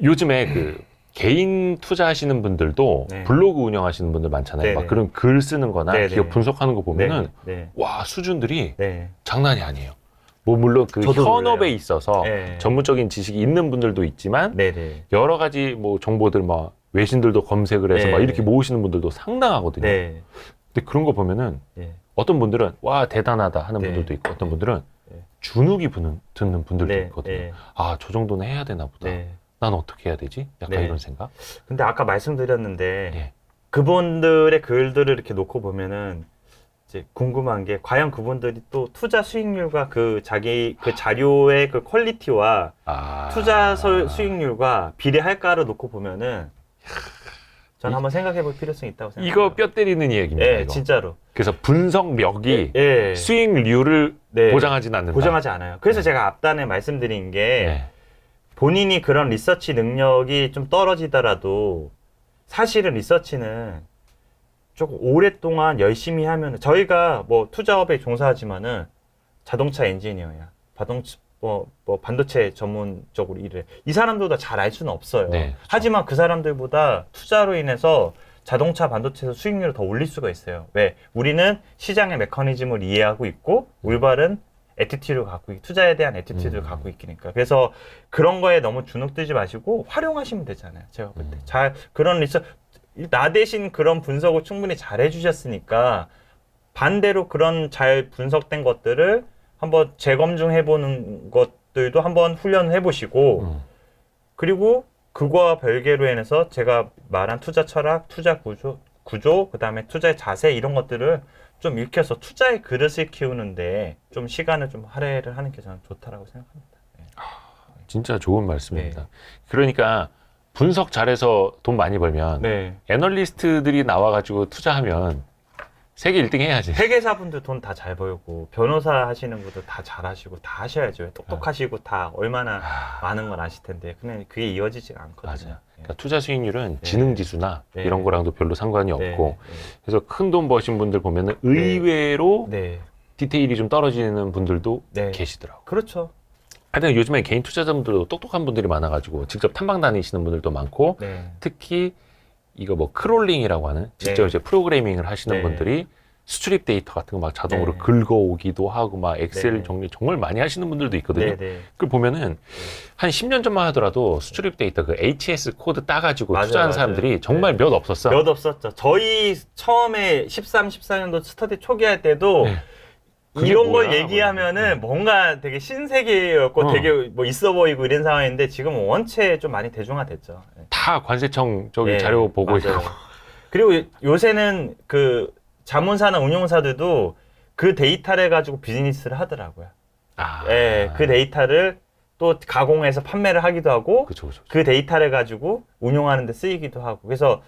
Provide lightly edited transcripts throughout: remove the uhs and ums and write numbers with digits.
요즘에 그 개인 투자하시는 분들도 네. 블로그 운영하시는 분들 많잖아요. 네네. 막 그런 글 쓰는 거나 네네. 기업 분석하는 거 보면은 네. 와, 수준들이 네. 장난이 아니에요. 뭐 물론 그 저도 현업에 놀라요. 있어서 네. 전문적인 지식이 있는 분들도 있지만 네네. 여러 가지 뭐 정보들 막 외신들도 검색을 해서 네. 막 이렇게 모으시는 분들도 상당하거든요. 네. 근데 그런 거 보면은 네. 어떤 분들은 와, 대단하다 하는 네. 분들도 있고 어떤 네. 분들은 네. 주눅이 듣는 분들도 네. 있거든요. 네. 아, 저 정도는 해야 되나 보다. 네. 난 어떻게 해야 되지? 약간 네. 이런 생각? 근데 아까 말씀드렸는데 예. 그분들의 글들을 이렇게 놓고 보면은 이제 궁금한 게 과연 그분들이 또 투자 수익률과 그 자기 그 자료의 그 퀄리티와 투자 수익률과 비례할까를 놓고 보면은 전 한번 생각해 볼 필요성이 있다고 생각해요. 이거 뼈 때리는 이야기입니다. 예, 이거. 진짜로. 그래서 분석력이 예. 수익률을 네. 보장하진 않는다. 보장하지 않아요. 그래서 네. 제가 앞단에 말씀드린 게 네. 본인이 그런 리서치 능력이 좀 떨어지더라도 사실은 리서치는 조금 오랫동안 열심히 하면 저희가 뭐 투자업에 종사하지만은 자동차 엔지니어야. 반도체 전문적으로 일을 해. 이 사람들보다 잘 알 수는 없어요. 네, 그렇죠. 하지만 그 사람들보다 투자로 인해서 자동차 반도체에서 수익률을 더 올릴 수가 있어요. 왜? 우리는 시장의 메커니즘을 이해하고 있고 올바른 애티튜드를 갖고 투자에 대한 애티튜드를 갖고 있으니까. 그래서 그런 거에 너무 주눅들지 마시고 활용하시면 되잖아요. 제가 볼 때. 잘 그런 나 대신 그런 분석을 충분히 잘 해주셨으니까 반대로 그런 잘 분석된 것들을 한번 재검증해보는 것들도 한번 훈련을 해보시고 그리고 그거와 별개로 인해서 제가 말한 투자 철학, 투자 구조, 그 다음에 투자의 자세 이런 것들을 좀 익혀서 투자의 그릇을 키우는데 좀 시간을 좀 할애를 하는 게 저는 좋다라고 생각합니다. 네. 진짜 좋은 말씀입니다. 네. 그러니까 분석 잘해서 돈 많이 벌면 네. 애널리스트들이 나와가지고 투자하면 세계 1등 해야지. 회계사분들 돈 다 잘 벌고 변호사 하시는 분들 다 잘하시고 다 하셔야죠. 똑똑하시고 다 얼마나 많은 걸 아실 텐데 그냥 그게 이어지지가 않거든요. 맞아요. 그러니까 투자 수익률은 네. 지능지수나 네. 이런 거랑도 별로 상관이 네. 없고 그래서 큰 돈 버신 분들 보면은 의외로 네. 디테일이 좀 떨어지는 분들도 네. 계시더라고요. 그렇죠. 하여튼 요즘에 개인 투자자분들도 똑똑한 분들이 많아가지고 직접 탐방 다니시는 분들도 많고 네. 특히 이거 뭐 크롤링이라고 하는 직접 네. 이제 프로그래밍을 하시는 네. 분들이 수출입 데이터 같은 거 막 자동으로 네. 긁어오기도 하고 막 엑셀 네. 정리 정말 많이 하시는 분들도 있거든요. 네. 네. 그걸 보면은 한 10년 전만 하더라도 수출입 데이터 그 HS 코드 따가지고 맞아요, 투자하는 맞아요. 사람들이 정말 네. 몇 없었어. 몇 없었죠. 저희 처음에 13, 14년도 스터디 초기 할 때도 네. 그게 이런 걸 뭐야? 얘기하면은 뭔가 되게 신세계였고 되게 뭐 있어 보이고 이런 상황인데 지금은 원체 좀 많이 대중화됐죠. 네. 다 관세청 저기 네, 자료 보고 맞아요. 있고. 그리고 요새는 그 자문사나 운용사들도 그 데이터를 가지고 비즈니스를 하더라고요. 아, 예, 그 데이터를 또 가공해서 판매를 하기도 하고 그쵸. 그 데이터를 가지고 운용하는 데 쓰이기도 하고 그래서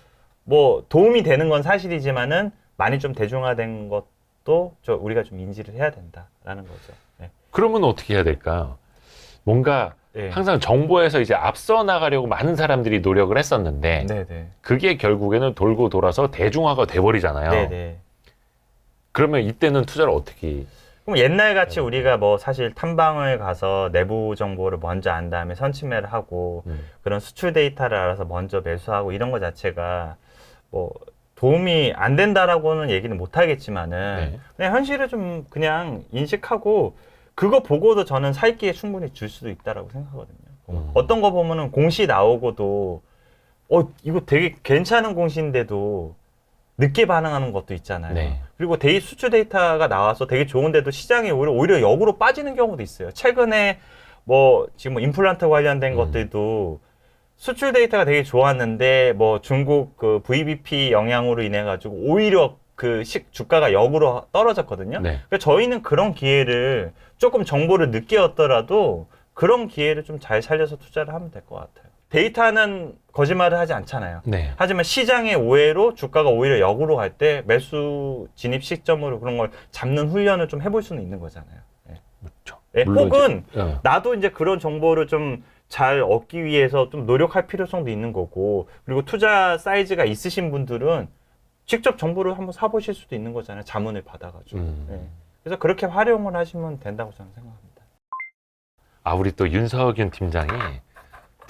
뭐 도움이 되는 건 사실이지만은 많이 좀 대중화된 것도 우리가 좀 인지를 해야 된다라는 거죠. 네. 그러면 어떻게 해야 될까요? 뭔가 네. 항상 정보에서 이제 앞서 나가려고 많은 사람들이 노력을 했었는데 네네. 그게 결국에는 돌고 돌아서 대중화가 돼버리잖아요. 네네. 그러면 이때는 투자를 어떻게? 그럼 옛날 같이 우리가 뭐 사실 탐방을 가서 내부 정보를 먼저 안 다음에 선침매를 하고 그런 수출 데이터를 알아서 먼저 매수하고 이런 거 자체가 뭐 도움이 안 된다라고는 얘기는 못 하겠지만은 네. 그냥 현실을 좀 그냥 인식하고 그거 보고도 저는 살 기회 충분히 줄 수도 있다라고 생각하거든요. 어떤 거 보면은 공시 나오고도 이거 되게 괜찮은 공시인데도 늦게 반응하는 것도 있잖아요. 네. 그리고 수출 데이터가 나와서 되게 좋은데도 시장이 오히려 역으로 빠지는 경우도 있어요. 최근에 뭐 지금 뭐 임플란트 관련된 것들도 수출 데이터가 되게 좋았는데 뭐 중국 그 VBP 영향으로 인해 가지고 오히려 그 주가가 역으로 떨어졌거든요. 네. 그러니까 저희는 그런 기회를 조금 정보를 늦게 얻더라도 그런 기회를 좀 잘 살려서 투자를 하면 될 것 같아요. 데이터는 거짓말을 하지 않잖아요. 네. 하지만 시장의 오해로 주가가 오히려 역으로 갈 때 매수 진입 시점으로 그런 걸 잡는 훈련을 좀 해볼 수는 있는 거잖아요. 네. 그렇죠. 네. 혹은 이제, 나도 이제 그런 정보를 좀 잘 얻기 위해서 좀 노력할 필요성도 있는 거고 그리고 투자 사이즈가 있으신 분들은 직접 정보를 한번 사보실 수도 있는 거잖아요. 자문을 받아가지고. 네. 그래서 그렇게 활용을 하시면 된다고 저는 생각합니다. 우리 또 윤석윤 팀장이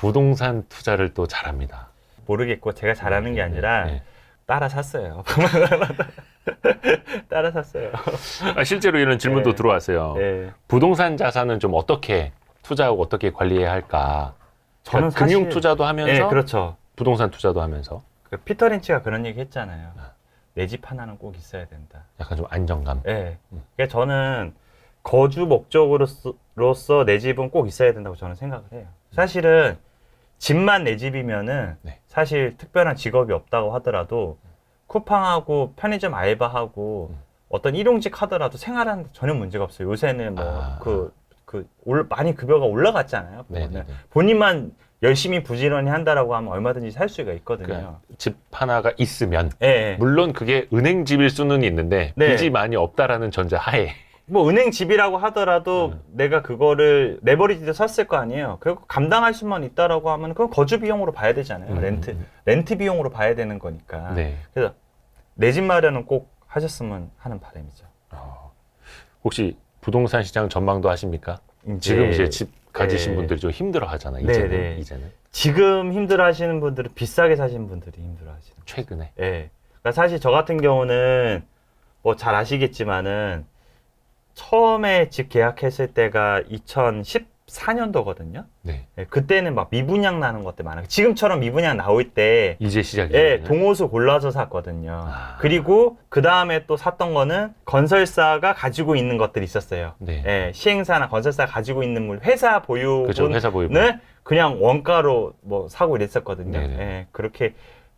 부동산 투자를 또 잘합니다. 모르겠고 제가 잘하는 게 아니라 네. 따라 샀어요. 따라 샀어요. 실제로 이런 질문도 네. 들어왔어요. 네. 부동산 자산은 좀 어떻게 투자하고 어떻게 관리해야 할까? 저는 그러니까 금융 사실- 투자도 하면서 네, 그렇죠. 부동산 투자도 하면서 그 피터 린치가 그런 얘기 했잖아요. 내 집 하나는 꼭 있어야 된다. 약간 좀 안정감. 네. 그러니까 저는 거주 목적으로서 내 집은 꼭 있어야 된다고 저는 생각을 해요. 사실은 집만 내 집이면은 네. 사실 특별한 직업이 없다고 하더라도 쿠팡하고 편의점 알바하고 어떤 일용직 하더라도 생활하는 데 전혀 문제가 없어요. 요새는 아. 많이 급여가 올라갔잖아요. 네네네. 본인만 열심히 부지런히 한다라고 하면 얼마든지 살 수가 있거든요. 그러니까 집 하나가 있으면 예, 예. 물론 그게 은행집일 수는 있는데 네. 빚이 많이 없다라는 전제 하에 뭐 은행 집이라고 하더라도 내가 그거를 레버리지도 샀을 거 아니에요. 그리고 감당할 수만 있다라고 하면 그건 거주 비용으로 봐야 되잖아요. 렌트 비용으로 봐야 되는 거니까. 네. 그래서 내 집 마련은 꼭 하셨으면 하는 바람이죠. 혹시 부동산 시장 전망도 하십니까? 지금 이제 집 가지신 분들이 좀 힘들어 하잖아. 이제는. 지금 힘들어 하시는 분들은 비싸게 사시는 분들이 힘들어 하시는 거예요. 최근에. 예. 그러니까 사실 저 같은 경우는 뭐 잘 아시겠지만은 처음에 집 계약했을 때가 2014년도거든요. 네. 예, 그때는 막 미분양 나는 것들 많아요. 지금처럼 미분양 나올 때 이제 시작이에요. 예, 동호수 골라서 샀거든요. 아. 그리고 그 다음에 또 샀던 거는 건설사가 가지고 있는 것들이 있었어요. 네. 예, 시행사나 건설사가 가지고 있는 물, 회사 보유분을 그렇죠. 회사 보유분. 그냥 원가로 뭐 사고 이랬었거든요. 네네. 예, 그렇게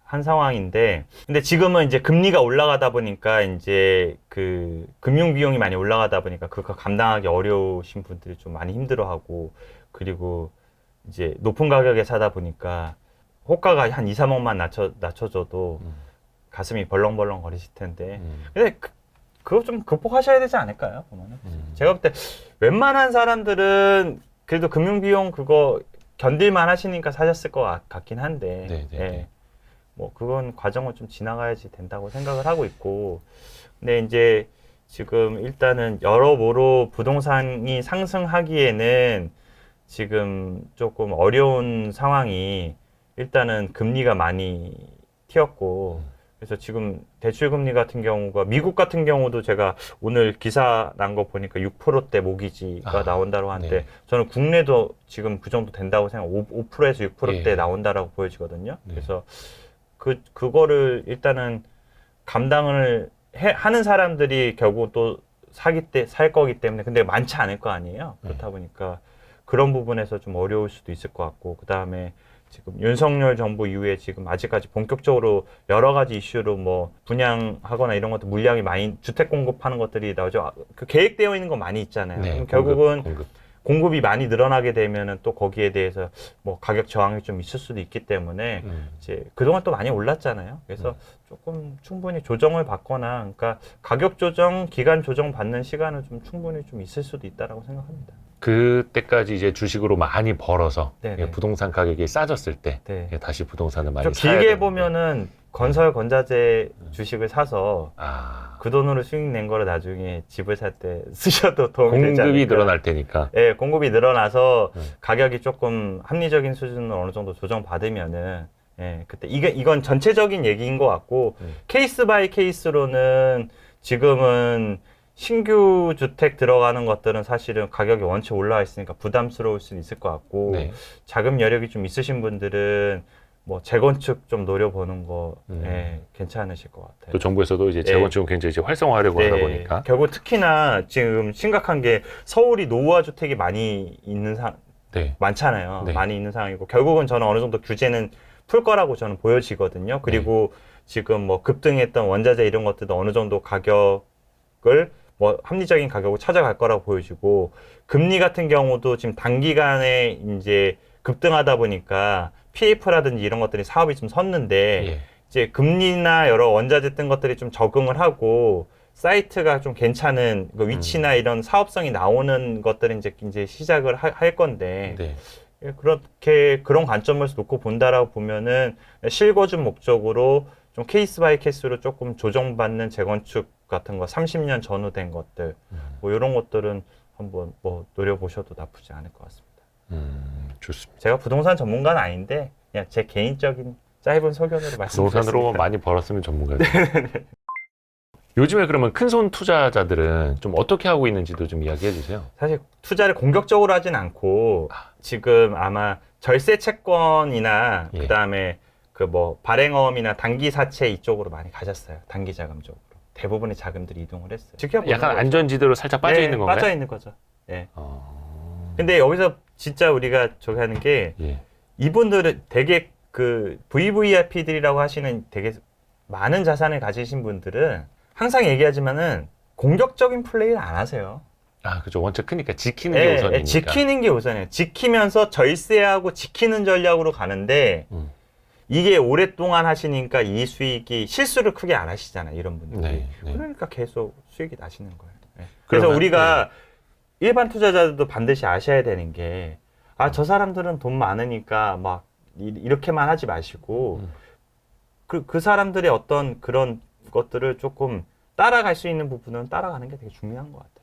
한 상황인데, 근데 지금은 이제 금리가 올라가다 보니까 이제 그 금융 비용이 많이 올라가다 보니까 그거 감당하기 어려우신 분들이 좀 많이 힘들어하고, 그리고 이제 높은 가격에 사다 보니까 호가가 한 2, 3억만 낮춰줘도 가슴이 벌렁벌렁 거리실 텐데. 근데 그거 좀 극복하셔야 되지 않을까요? 보면은. 제가 볼 때 웬만한 사람들은 그래도 금융 비용 그거 견딜만 하시니까 사셨을 것 같긴 한데. 예. 뭐 그건 과정을 좀 지나가야지 된다고 생각을 하고 있고, 근데 이제 지금 일단은 여러모로 부동산이 상승하기에는 지금 조금 어려운 상황이, 일단은 금리가 많이 튀었고, 그래서 지금 대출금리 같은 경우가, 미국 같은 경우도 제가 오늘 기사 난 거 보니까 6%대 모기지가 나온다고 하는데, 네. 저는 국내도 지금 그 정도 된다고 생각, 5%에서 6%대 예. 나온다라고 보여지거든요. 네. 그래서 그거를 일단은 감당을 하는 사람들이 결국 또 살 거기 때문에, 근데 많지 않을 거 아니에요. 그렇다 보니까 그런 부분에서 좀 어려울 수도 있을 것 같고, 그 다음에 지금 윤석열 정부 이후에 지금 아직까지 본격적으로 여러 가지 이슈로 뭐 분양하거나 이런 것들 물량이 많이, 주택 공급하는 것들이 나오죠. 그 계획되어 있는 거 많이 있잖아요. 네, 그럼 결국은 공급. 공급이 많이 늘어나게 되면은 또 거기에 대해서 뭐 가격 저항이 좀 있을 수도 있기 때문에 이제 그동안 또 많이 올랐잖아요. 그래서 조금 충분히 조정을 받거나, 그러니까 가격 조정, 기간 조정 받는 시간은 좀 충분히 좀 있을 수도 있다라고 생각합니다. 그때까지 이제 주식으로 많이 벌어서 네네. 부동산 가격이 싸졌을 때 네. 다시 부동산을 많이 좀 사야 길게 되는데. 보면은 건설 건자재 주식을 사서 아, 그 돈으로 수익 낸 거를 나중에 집을 살 때 쓰셔도 도움이 되지 않을까. 공급이 늘어날 테니까. 예, 공급이 늘어나서 가격이 조금 합리적인 수준으로 어느 정도 조정받으면은, 예, 그때 이건 전체적인 얘기인 것 같고, 케이스 바이 케이스로는 지금은 신규 주택 들어가는 것들은 사실은 가격이 원체 올라와 있으니까 부담스러울 수는 있을 것 같고, 네. 자금 여력이 좀 있으신 분들은 뭐 재건축 좀 노려보는 거, 예, 괜찮으실 것 같아요. 또 정부에서도 이제 재건축을 굉장히 이제 활성화하려고 하다 보니까. 결국 특히나 지금 심각한 게 서울이 노후화 주택이 많이 있는 네. 많잖아요. 네. 많이 있는 상황이고, 결국은 저는 어느 정도 규제는 풀 거라고 저는 보여지거든요. 그리고 지금 뭐 급등했던 원자재 이런 것들도 어느 정도 가격을 뭐 합리적인 가격으로 찾아갈 거라고 보여지고, 금리 같은 경우도 지금 단기간에 이제 급등하다 보니까 PF라든지 이런 것들이 사업이 좀 섰는데, 예. 이제 금리나 여러 원자재 등 것들이 좀 적응을 하고 사이트가 좀 괜찮은 그 위치나 이런 사업성이 나오는 것들은 이제 시작을 할 건데, 네. 그렇게 그런 관점에서 놓고 본다라고 보면은 실거주 목적으로 좀 케이스 바이 케이스로 조금 조정받는 재건축 같은 거, 30년 전후된 것들, 뭐 이런 것들은 한번 뭐 노려보셔도 나쁘지 않을 것 같습니다. 좋습니다. 제가 부동산 전문가는 아닌데 그냥 제 개인적인 짧은 소견으로 말씀드렸습니다. 부동산으로 많이 벌었으면 전문가죠. 요즘에 그러면 큰손 투자자들은 좀 어떻게 하고 있는지도 좀 이야기해 주세요. 사실 투자를 공격적으로 하진 않고 지금 아마 절세 채권이나 예. 그다음에 그 뭐 발행어음이나 단기 사채 이쪽으로 많이 가셨어요. 단기 자금 쪽으로. 대부분의 자금들이 이동을 했어요. 지켜보는 약간 거죠. 안전지대로 살짝 빠져 네, 있는 건가요? 빠져 있는 거죠. 예. 어... 근데 여기서 진짜 우리가 저기 하는 게 예. 이분들은 되게 그 VVIP들이라고 하시는 되게 많은 자산을 가지신 분들은 항상 얘기하지만은 공격적인 플레이를 안 하세요. 아, 그죠. 원체 크니까 지키는 게 우선이니까. 지키는 게 우선이에요. 지키면서 절세하고 지키는 전략으로 가는데 이게 오랫동안 하시니까 이 수익이 실수를 크게 안 하시잖아요. 이런 분들이. 네, 네. 그러니까 계속 수익이 나시는 거예요. 네. 그래서 그러면, 우리가 일반 투자자들도 반드시 아셔야 되는 게 저 사람들은 돈 많으니까 막 이렇게만 하지 마시고 그 사람들의 어떤 그런 것들을 조금 따라갈 수 있는 부분은 따라가는 게 되게 중요한 것 같아요.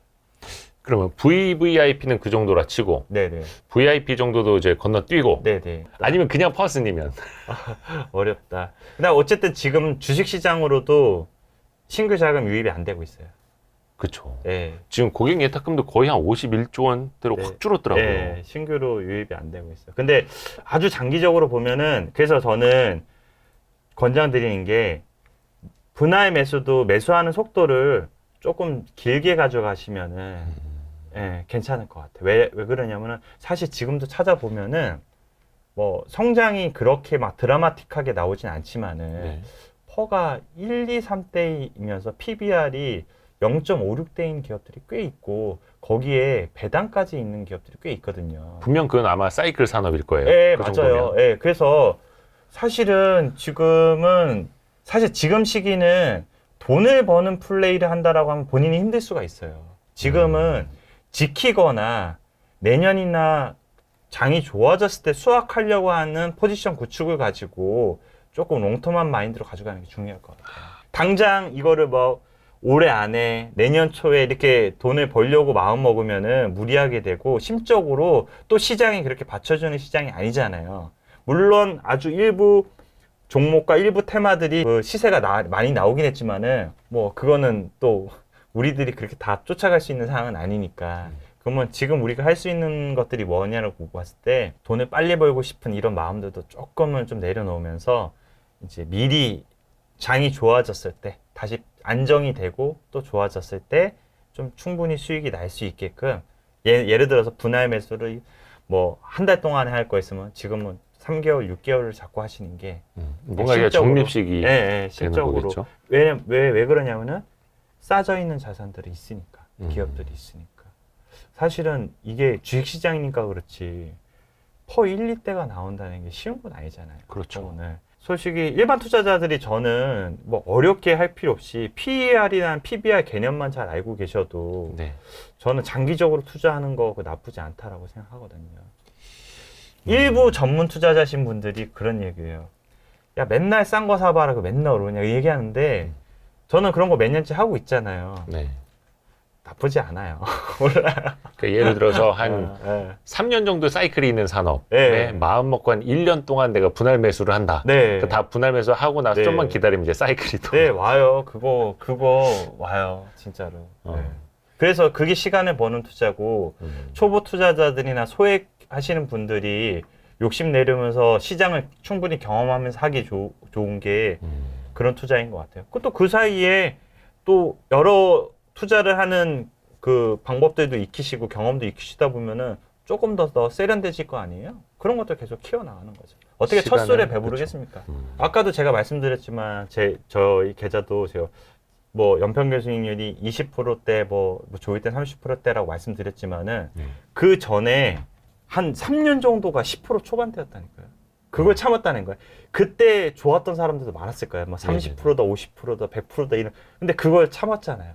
그러면 VVIP는 그 정도라 치고 네네. VIP 정도도 이제 건너뛰고 네네. 아니면 그냥 퍼스니면 어렵다. 근데 어쨌든 지금 주식시장으로도 신규 자금 유입이 안 되고 있어요. 그렇죠. 네. 지금 고객 예탁금도 거의 한 51조 원대로 네. 확 줄었더라고요. 네, 신규로 유입이 안 되고 있어요. 근데 아주 장기적으로 보면은 그래서 저는 권장드리는 게 분할 매수도 매수하는 속도를 조금 길게 가져가시면은 괜찮을 것 같아요. 왜 그러냐면은 사실 지금도 찾아보면은 뭐 성장이 그렇게 막 드라마틱하게 나오진 않지만은 네. 퍼가 1, 2, 3대이면서 PBR이 0.56대인 기업들이 꽤 있고 거기에 배당까지 있는 기업들이 꽤 있거든요. 분명 그건 아마 사이클 산업일 거예요. 네, 그 맞아요. 정도면. 네, 그래서 사실은 지금은 사실 지금 시기는 돈을 버는 플레이를 한다라고 하면 본인이 힘들 수가 있어요. 지금은 지키거나 내년이나 장이 좋아졌을 때 수확하려고 하는 포지션 구축을 가지고 조금 롱텀한 마인드로 가져가는 게 중요할 것 같아요. 당장 이거를 뭐 올해 안에 내년 초에 이렇게 돈을 벌려고 마음 먹으면은 무리하게 되고 심적으로 또 시장이 그렇게 받쳐주는 시장이 아니잖아요. 물론 아주 일부 종목과 일부 테마들이 그 시세가 많이 나오긴 했지만은 뭐 그거는 또 우리들이 그렇게 다 쫓아갈 수 있는 상황은 아니니까. 그러면 지금 우리가 할 수 있는 것들이 뭐냐라고 봤을 때 돈을 빨리 벌고 싶은 이런 마음들도 조금은 좀 내려놓으면서 이제 미리 장이 좋아졌을 때 다시 안정이 되고 또 좋아졌을 때 좀 충분히 수익이 날 수 있게끔 예를 들어서 분할 매수를 뭐 한 달 동안에 할 거 있으면 지금은 3개월, 6개월을 잡고 하시는 게 뭔가 이게 적립식이 되는 실적으로 거겠죠. 왜 그러냐면은 싸져 있는 자산들이 있으니까 기업들이 있으니까 사실은 이게 주식시장이니까 그렇지 퍼 1, 2대가 나온다는 게 쉬운 건 아니잖아요. 그렇죠. 오늘 솔직히 일반 투자자들이 저는 뭐 어렵게 할 필요 없이 PER이나 PBR 개념만 잘 알고 계셔도 네. 저는 장기적으로 투자하는 거 나쁘지 않다라고 생각하거든요. 일부 전문 투자자신 분들이 그런 얘기예요. 야 맨날 싼 거 사봐라 그 맨날 오르냐 얘기하는데 저는 그런 거 몇 년째 하고 있잖아요. 네. 나쁘지 않아요. 몰라요. 그러니까 예를 들어서 한 네. 3년 정도 사이클이 있는 산업에 네. 마음 먹고 한 1년 동안 내가 분할 매수를 한다. 네. 다 분할 매수 하고 나서 네. 좀만 기다리면 이제 사이클이 또. 네, 와요. 그거 와요. 진짜로. 네. 그래서 그게 시간을 버는 투자고 초보 투자자들이나 소액 하시는 분들이 욕심 내려면서 시장을 충분히 경험하면서 하기 좋은 게 그런 투자인 것 같아요. 또 그 사이에 또 여러 투자를 하는 그 방법들도 익히시고 경험도 익히시다 보면은 조금 더 세련돼질 거 아니에요? 그런 것도 계속 키워나가는 거죠. 어떻게 첫 술에 배부르겠습니까? 아까도 제가 말씀드렸지만 저희 계좌도 제가 뭐 연평균 수익률이 20%대 뭐 좋을 땐 30%대라고 말씀드렸지만은 그 전에 한 3년 정도가 10% 초반대였다니까요. 그걸 참았다는 거예요. 그때 좋았던 사람들도 많았을 거예요. 뭐 30%다, 50%다, 100%다 이런. 근데 그걸 참았잖아요.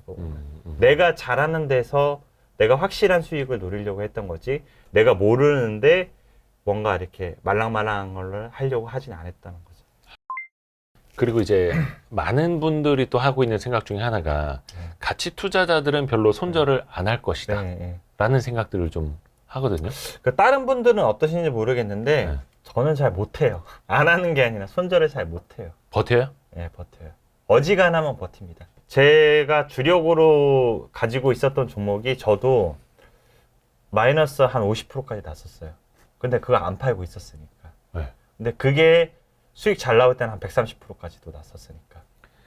내가 잘하는 데서 내가 확실한 수익을 노리려고 했던 거지. 내가 모르는데 뭔가 이렇게 말랑말랑한 걸 하려고 하진 않았다는 거죠. 그리고 이제 많은 분들이 또 하고 있는 생각 중에 하나가 가치 투자자들은 별로 손절을 안 할 것이다. 라는 생각들을 좀 하거든요. 그 다른 분들은 어떠신지 모르겠는데 네. 저는 잘 못해요. 안 하는 게 아니라 손절을 잘 못해요. 버텨요? 네, 버텨요. 어지간하면 버팁니다. 제가 주력으로 가지고 있었던 종목이 저도 마이너스 한 50%까지 났었어요. 근데 그거 안 팔고 있었으니까. 네. 근데 그게 수익 잘 나올 때는 한 130%까지도 났었으니까.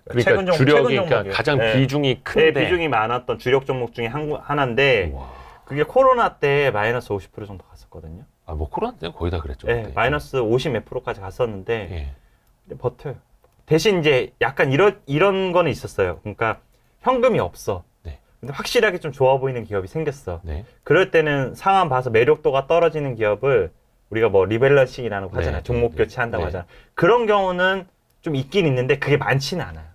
그러니까 주력이 그러니까 종목이에요. 가장 네. 비중이 큰데. 네, 비중이 많았던 주력 종목 중에 하나인데 와. 그게 코로나 때 마이너스 50% 정도 갔었거든요. 아, 뭐 코로나 때는 거의 다 그랬죠. 네, 그때. 마이너스 50 몇 프로까지 갔었는데 예. 근데 버텨요. 대신 이제 약간 이런 거는 있었어요. 그러니까 현금이 없어. 네. 근데 확실하게 좀 좋아 보이는 기업이 생겼어. 네. 그럴 때는 상황 봐서 매력도가 떨어지는 기업을 우리가 뭐 리밸런싱이라는 거 하잖아요. 네, 종목 네, 교체한다고 네. 하잖아요. 그런 경우는 좀 있긴 있는데 그게 많지는 않아요.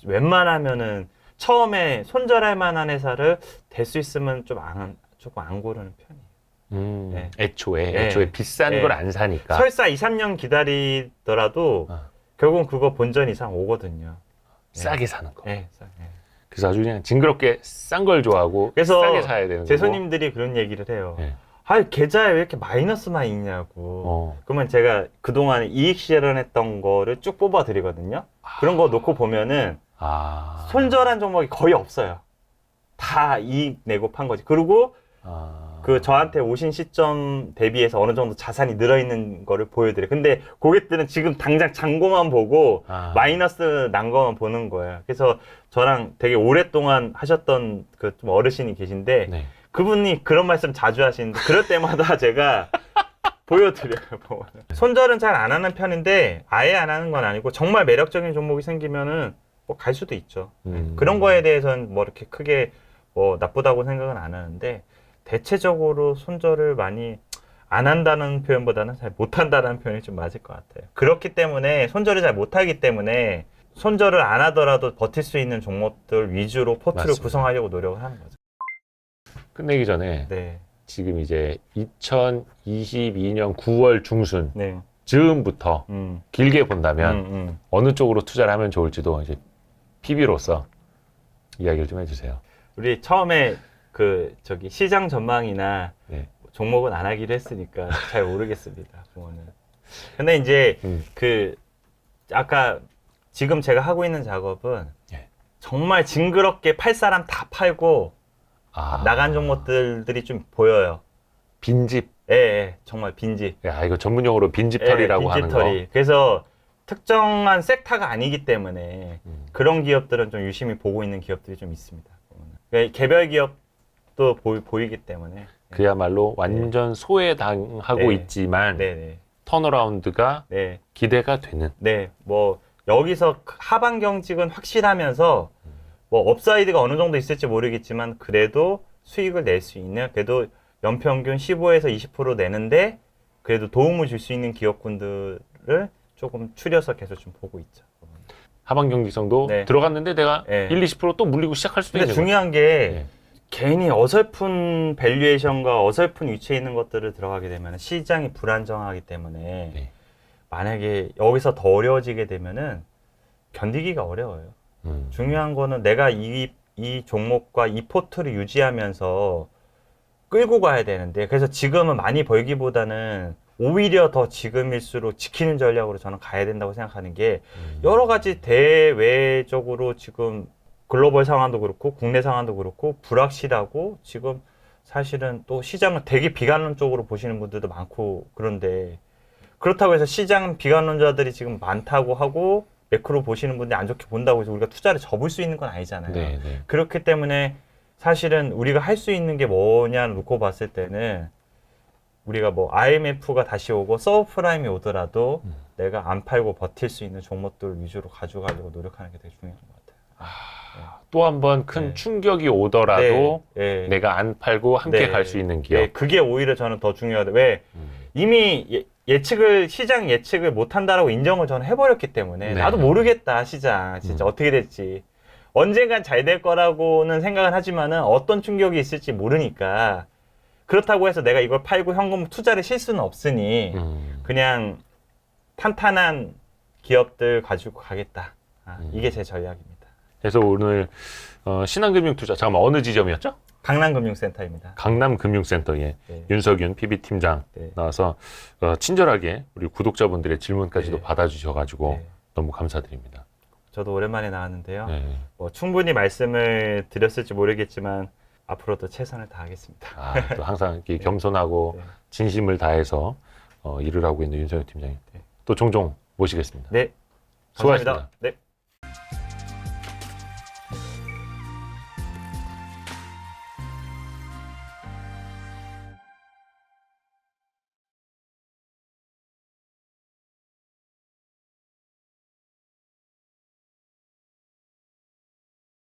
웬만하면은 처음에 손절할 만한 회사를 될 수 있으면 조금 안 고르는 편이에요. 네. 애초에 네. 비싼 네. 걸 안 사니까. 설사 2, 3년 기다리더라도 아. 결국은 그거 본전 이상 오거든요. 싸게 사는 거. 네, 싸게. 그래서 아주 그냥 징그럽게 싼 걸 좋아하고 그래서 싸게 사야 되는 제 거고. 손님들이 그런 얘기를 해요. 예. 아, 계좌에 왜 이렇게 마이너스만 있냐고. 그러면 제가 그동안 이익 실현했던 거를 쭉 뽑아 드리거든요. 그런 거 놓고 보면은 아. 손절한 종목이 거의 없어요. 다 이익 내고 판 거지. 그리고 그 저한테 오신 시점 대비해서 어느 정도 자산이 늘어있는 거를 보여드려요. 근데 고객들은 지금 당장 잔고만 보고 마이너스 난 거만 보는 거예요. 그래서 저랑 되게 오랫동안 하셨던 그 좀 어르신이 계신데 네. 그분이 그런 말씀 자주 하시는데 그럴 때마다 제가 보여드려요. 보면은. 손절은 잘 안 하는 편인데 아예 안 하는 건 아니고 정말 매력적인 종목이 생기면은 뭐 갈 수도 있죠. 그런 거에 대해서는 뭐 이렇게 크게 뭐 나쁘다고 생각은 안 하는데 대체적으로 손절을 많이 안 한다는 표현보다는 잘 못한다는 표현이 좀 맞을 것 같아요. 그렇기 때문에 손절을 잘 못하기 때문에 손절을 안 하더라도 버틸 수 있는 종목들 위주로 포트를 맞습니다. 구성하려고 노력을 하는 거죠. 끝내기 전에 네. 지금 이제 2022년 9월 중순 네. 즈음부터 길게 본다면 음. 어느 쪽으로 투자를 하면 좋을지도 이제 PB로서 이야기를 좀 해주세요. 우리 처음에 시장 전망이나 네. 종목은 안 하기로 했으니까 잘 모르겠습니다. 그거는. 근데 이제 아까 지금 제가 하고 있는 작업은 예. 정말 징그럽게 팔 사람 다 팔고 나간 종목들이 좀 보여요. 빈집. 예, 정말 빈집. 야, 이거 전문용어로 빈집털이라고 하는 거. 빈집털이. 그래서 특정한 섹터가 아니기 때문에 그런 기업들은 좀 유심히 보고 있는 기업들이 좀 있습니다. 그러니까 개별 기업도 보이기 때문에. 그야말로 완전 소외당하고 네. 있지만 네네. 턴어라운드가 네. 기대가 되는. 네. 뭐 여기서 하반 경직은 확실하면서 뭐 업사이드가 어느 정도 있을지 모르겠지만 그래도 수익을 낼 수 있는 그래도 연평균 15에서 20% 내는데 그래도 도움을 줄 수 있는 기업군들을 조금 추려서 계속 좀 보고 있죠. 하반 경직성도 네. 들어갔는데 내가 네. 1, 20%또 물리고 시작할 수도 근데 있는 중요한 게 네. 괜히 어설픈 밸류에이션과 어설픈 위치에 있는 것들을 들어가게 되면 시장이 불안정하기 때문에 네. 만약에 여기서 더 어려워지게 되면은 견디기가 어려워요. 중요한 거는 내가 이 종목과 이 포트를 유지하면서 끌고 가야 되는데 그래서 지금은 많이 벌기보다는 오히려 더 지금일수록 지키는 전략으로 저는 가야 된다고 생각하는 게 여러 가지 대외적으로 지금 글로벌 상황도 그렇고 국내 상황도 그렇고 불확실하고 지금 사실은 또 시장을 되게 비관론적으로 보시는 분들도 많고 그런데 그렇다고 해서 시장 비관론자들이 지금 많다고 하고 매크로 보시는 분들이 안 좋게 본다고 해서 우리가 투자를 접을 수 있는 건 아니잖아요. 네, 네. 그렇기 때문에 사실은 우리가 할 수 있는 게 뭐냐를 놓고 봤을 때는 우리가 뭐 IMF가 다시 오고 서브프라임이 오더라도 내가 안 팔고 버틸 수 있는 종목들 위주로 가져가려고 노력하는 게 되게 중요한 것 같아요. 또 한 번 큰 네. 충격이 오더라도 네, 네. 내가 안 팔고 함께 네. 갈 수 있는 기업. 네, 그게 오히려 저는 더 중요하다. 왜? 이미 시장 예측을 못한다라고 인정을 저는 해버렸기 때문에 네. 나도 모르겠다 시장 진짜 어떻게 될지 언젠간 잘 될 거라고는 생각은 하지만은 어떤 충격이 있을지 모르니까 그렇다고 해서 내가 이걸 팔고 현금 투자를 실 수는 없으니 그냥 탄탄한 기업들 가지고 가겠다. 이게 제 전략입니다. 그래서 오늘 신한금융투자 잠깐만 어느 지점이었죠? 강남금융센터입니다. 강남금융센터의 네. 윤석윤 PB팀장 네. 나와서 친절하게 우리 구독자분들의 질문까지도 네. 받아주셔가지고 네. 너무 감사드립니다. 저도 오랜만에 나왔는데요. 네. 뭐 충분히 말씀을 드렸을지 모르겠지만 앞으로도 최선을 다하겠습니다. 또 항상 이렇게 겸손하고 네. 진심을 다해서 일을 하고 있는 윤석윤 팀장님. 네. 또 종종 모시겠습니다. 네. 수고하셨습니다. 감사합니다. 네.